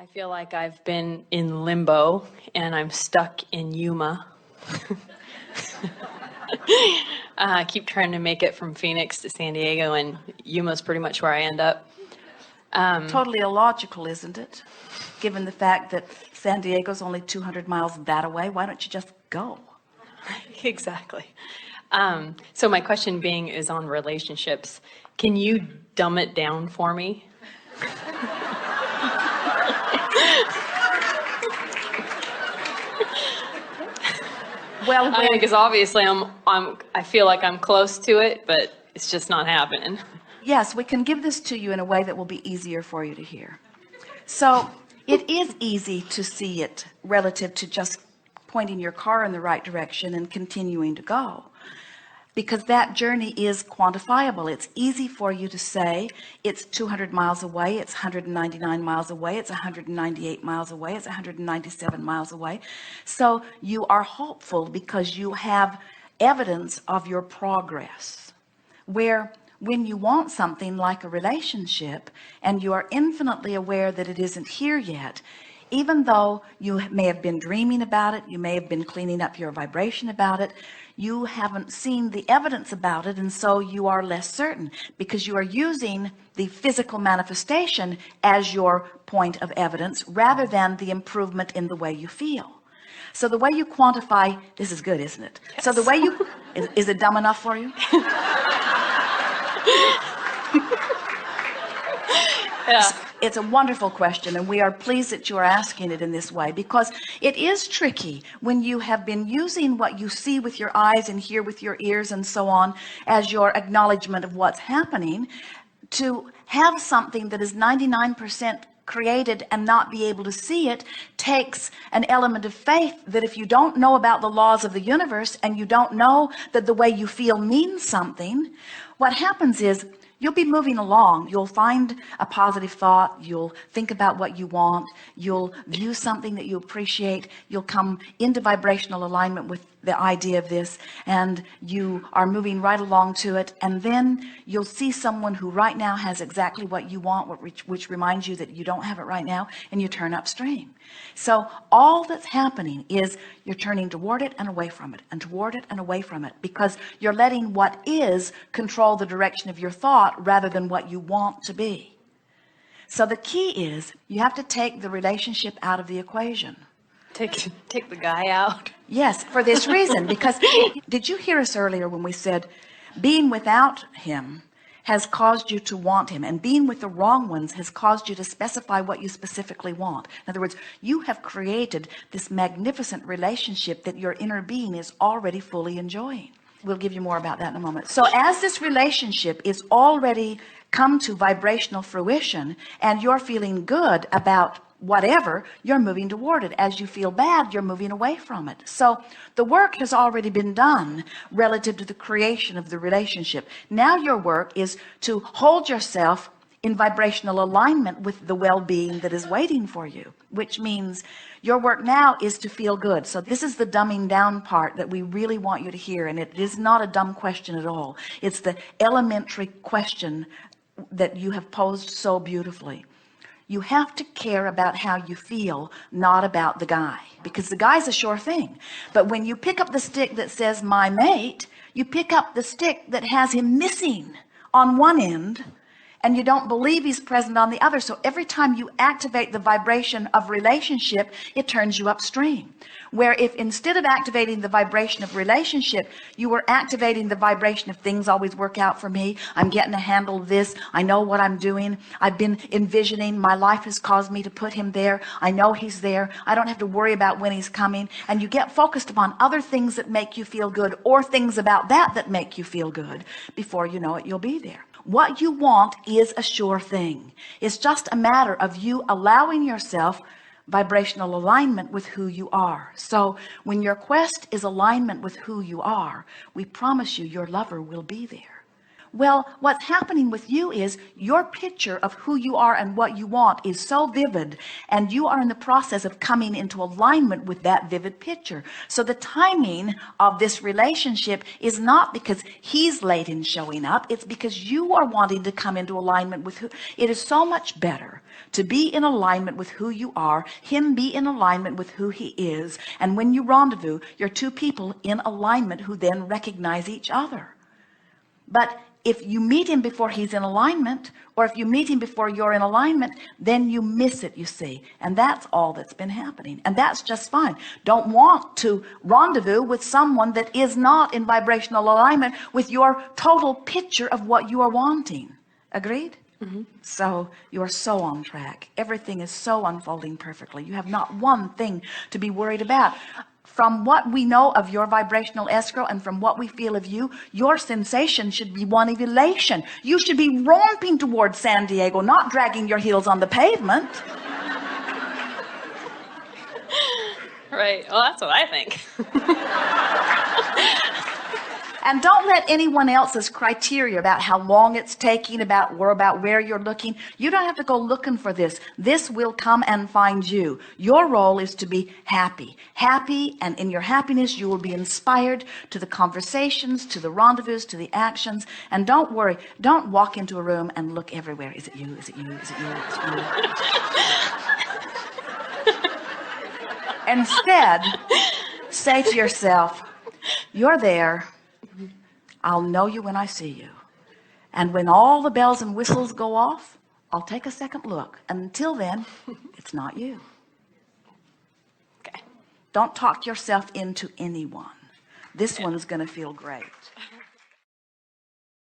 I feel like I've been in limbo and I'm stuck in Yuma. I keep trying to make it from Phoenix to San Diego, and Yuma's pretty much where I end up. Totally illogical, isn't it? Given the fact that San Diego's only 200 miles that away, why don't you just go? Exactly. So my question being is on relationships. Can you dumb it down for me? Well, Because obviously I feel like I'm close to it, but it's just not happening. yes, we can give this to you in a way that will be easier for you to hear. So it is easy to see it relative to just pointing your car in the right direction and continuing to go, because that journey is quantifiable. It's easy for you to say it's 200 miles away, it's 199 miles away, it's 198 miles away, it's 197 miles away. So you are hopeful because you have evidence of your progress. Where when you want something like a relationship and you are infinitely aware that it isn't here yet, even though you may have been dreaming about it, you may have been cleaning up your vibration about it, you haven't seen the evidence about it, and so you are less certain because you are using the physical manifestation as your point of evidence rather than the improvement in the way you feel. So the way you quantify this is good, isn't it? Yes. So the way you is it dumb enough for you? Yeah. It's a wonderful question, and we are pleased that you are asking it in this way, because it is tricky when you have been using what you see with your eyes and hear with your ears and so on as your acknowledgement of what's happening, to have something that is 99% created and not be able to see it takes an element of faith that if you don't know about the laws of the universe and you don't know that the way you feel means something, what happens is you'll be moving along, you'll find a positive thought, you'll think about what you want, you'll view something that you appreciate, you'll come into vibrational alignment with the idea of this, and you are moving right along to it, and then you'll see someone who right now has exactly what you want, which reminds you that you don't have it right now, and you turn upstream. So all that's happening is you're turning toward it and away from it, and toward it and away from it, because you're letting what is control the direction of your thought rather than what you want to be. So the key is you have to take the relationship out of the equation. Take the guy out. Yes, for this reason, because did you hear us earlier when we said being without him has caused you to want him, and being with the wrong ones has caused you to specify what you specifically want? In other words, you have created this magnificent relationship that your inner being is already fully enjoying. We'll give you more about that in a moment. So as this relationship is already come to vibrational fruition and you're feeling good about whatever, you're moving toward it. As you feel bad, you're moving away from it. So the work has already been done relative to the creation of the relationship. Now your work is to hold yourself in vibrational alignment with the well-being that is waiting for you, which means your work now is to feel good. So this is the dumbing down part that we really want you to hear, and it is not a dumb question at all. It's the elementary question that you have posed so beautifully. You have to care about how you feel, not about the guy, because the guy's a sure thing. But when you pick up the stick that says my mate, you pick up the stick that has him missing on one end, and you don't believe he's present on the other. So every time you activate the vibration of relationship, it turns you upstream. Where if instead of activating the vibration of relationship, you were activating the vibration of things always work out for me, I'm getting to handle this, I know what I'm doing, I've been envisioning, my life has caused me to put him there, I know he's there, I don't have to worry about when he's coming, and you get focused upon other things that make you feel good, or things about that make you feel good, before you know it, you'll be there. What you want is a sure thing. It's just a matter of you allowing yourself vibrational alignment with who you are. So when your quest is alignment with who you are, we promise you your lover will be there. Well, what's happening with you is your picture of who you are and what you want is so vivid, and you are in the process of coming into alignment with that vivid picture. So the timing of this relationship is not because he's late in showing up. It's because you are wanting to come into alignment with who. It is so much better to be in alignment with who you are, him be in alignment with who he is. And when you rendezvous, you're two people in alignment who then recognize each other. But if you meet him before he's in alignment, or if you meet him before you're in alignment, then you miss it, you see. And that's all that's been happening. And that's just fine. Don't want to rendezvous with someone that is not in vibrational alignment with your total picture of what you are wanting. Agreed? Mm-hmm. So you are so on track. Everything is so unfolding perfectly. You have not one thing to be worried about. From what we know of your vibrational escrow and from what we feel of you, your sensation should be one of elation. You should be romping towards San Diego, not dragging your heels on the pavement. Right. Well, that's what I think. And don't let anyone else's criteria about how long it's taking, about where you're looking. You don't have to go looking for this. This will come and find you. Your role is to be happy. Happy, and in your happiness, you will be inspired to the conversations, to the rendezvous, to the actions. And don't worry. Don't walk into a room and look everywhere. Is it you? Is it you? Is it you? Is it you? Instead, say to yourself, you're there. I'll know you when I see you. And when all the bells and whistles go off, I'll take a second look. And until then, it's not you. Okay. Don't talk yourself into anyone. This one's going to feel great.